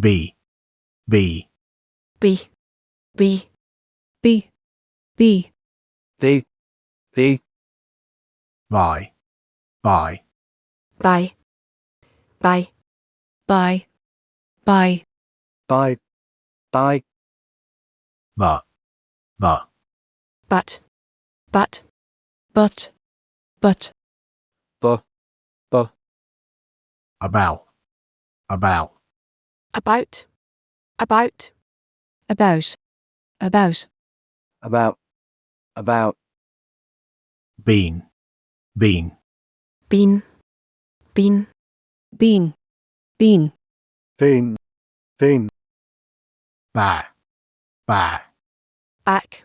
be, be, be, be, be, be, the, buy, buy, buy, buy, buy, buy, by, but, but, but, the, the, about, about, about, about, about, been, been, been, been, being, been, back, back, back,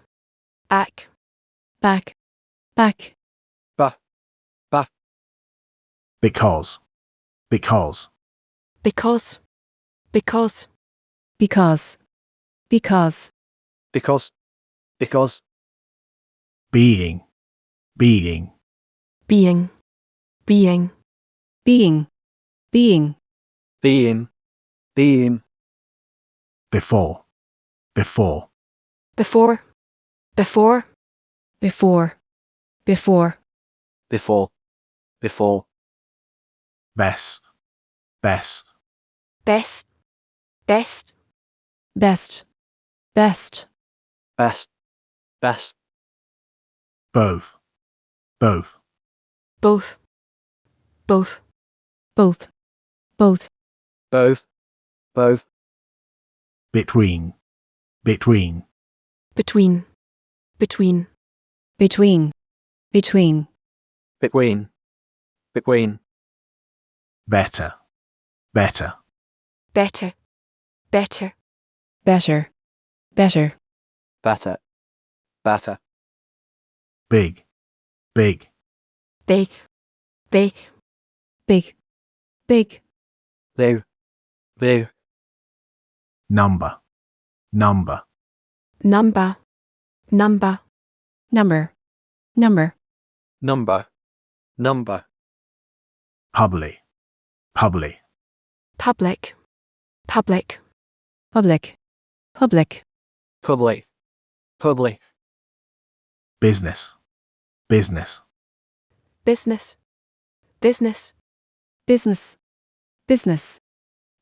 back, back, ba, because, because, because, because, because, being, being, being, being, being, before, before, before, before, best, best, best, best, best, both, both, both, both, both, between, between, between, between, better, better, better, better, better, big, big, big, there, number, number, number, public, public, public, public, business, business,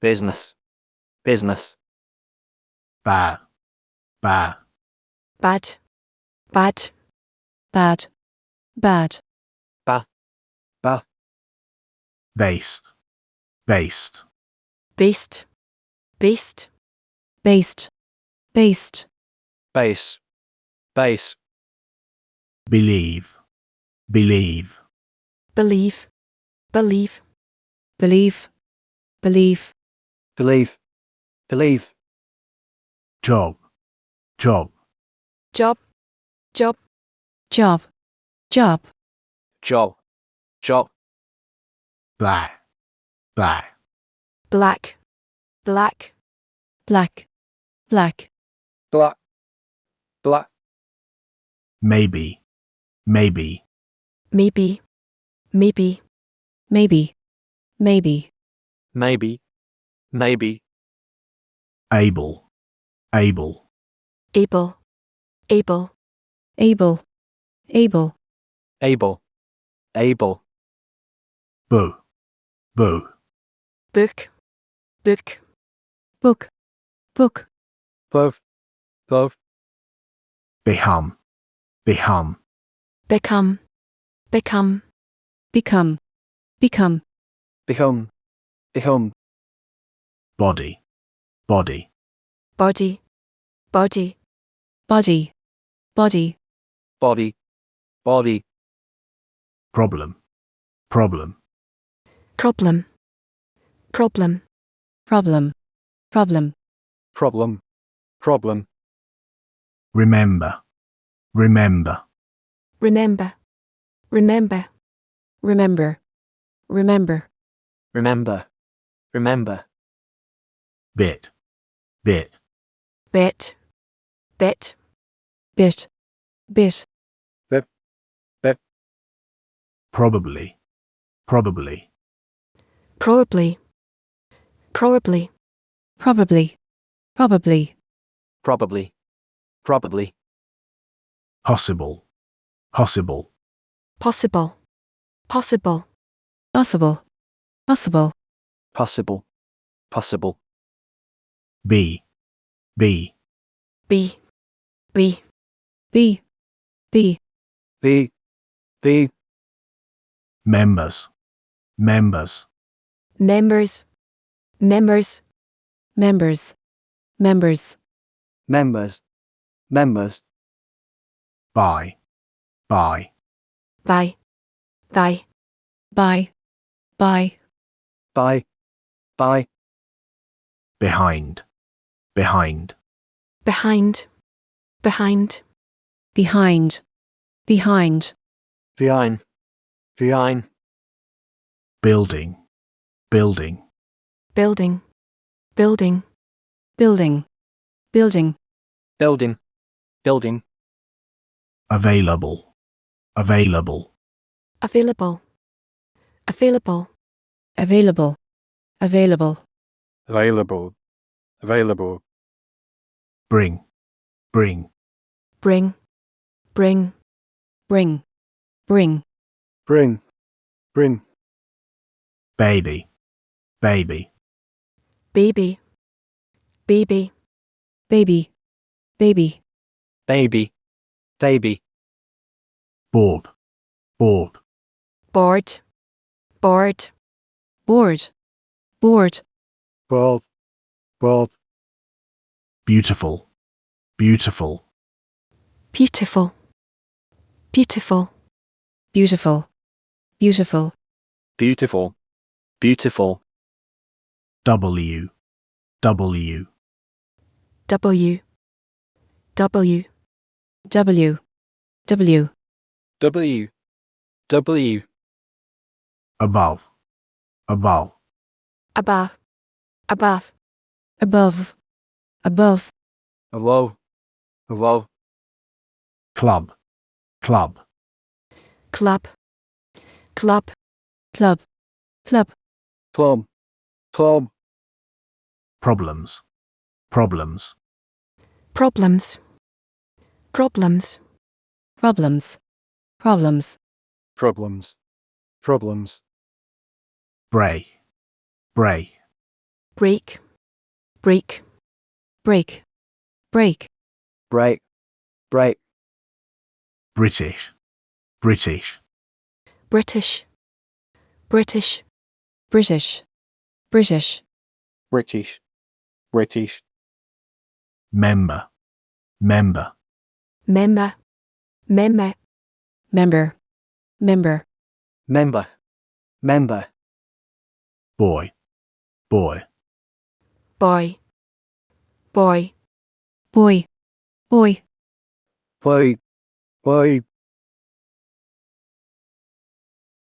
business, business, bad, bad, bad, ba, based, based, based, base, believe, believe, believe, believe, job, job, job, job, black, black, black, black, maybe, maybe, maybe, maybe, able, able, able, able, boo, boo, book, both, behum, behum, become, become, body, body, body, body, problem, problem, problem, remember, remember, remember, bit, bit, bet, probably, probably, probably, probably, probably, probably, probably, possible, possible, possible, possible, possible, possible, possible, possible, be, be, be, be, be, the, members, members, members, members, members, members, members, members, by, by, by, by, by, by, behind, behind, behind, behind, behind, behind, behind, behind, building, building, building, building, building, building, building, building, available, available, available, available, available, available, available, available, bring, bring, bring, bring, bring, bring, bring, bring, baby, baby, baby, baby, baby, baby, baby, baby, board, board, board, board, board, board, bulb, bulb, beautiful, beautiful, beautiful, beautiful, beautiful, beautiful, beautiful, beautiful, W, W, W, W, W, W, W, W, above, above, above, above, above, above, below, below, club, club, club, club, club, club, plum, plum, problems, problems, problems, problems, problems, problems, problems, problems, bray, bray, break, break, break, break, break, break, British, British, British, British, British, British, British, British, member, member, member, member, member, member, member, member, boy, boy, boy, boy, boy, boy, boy, boy,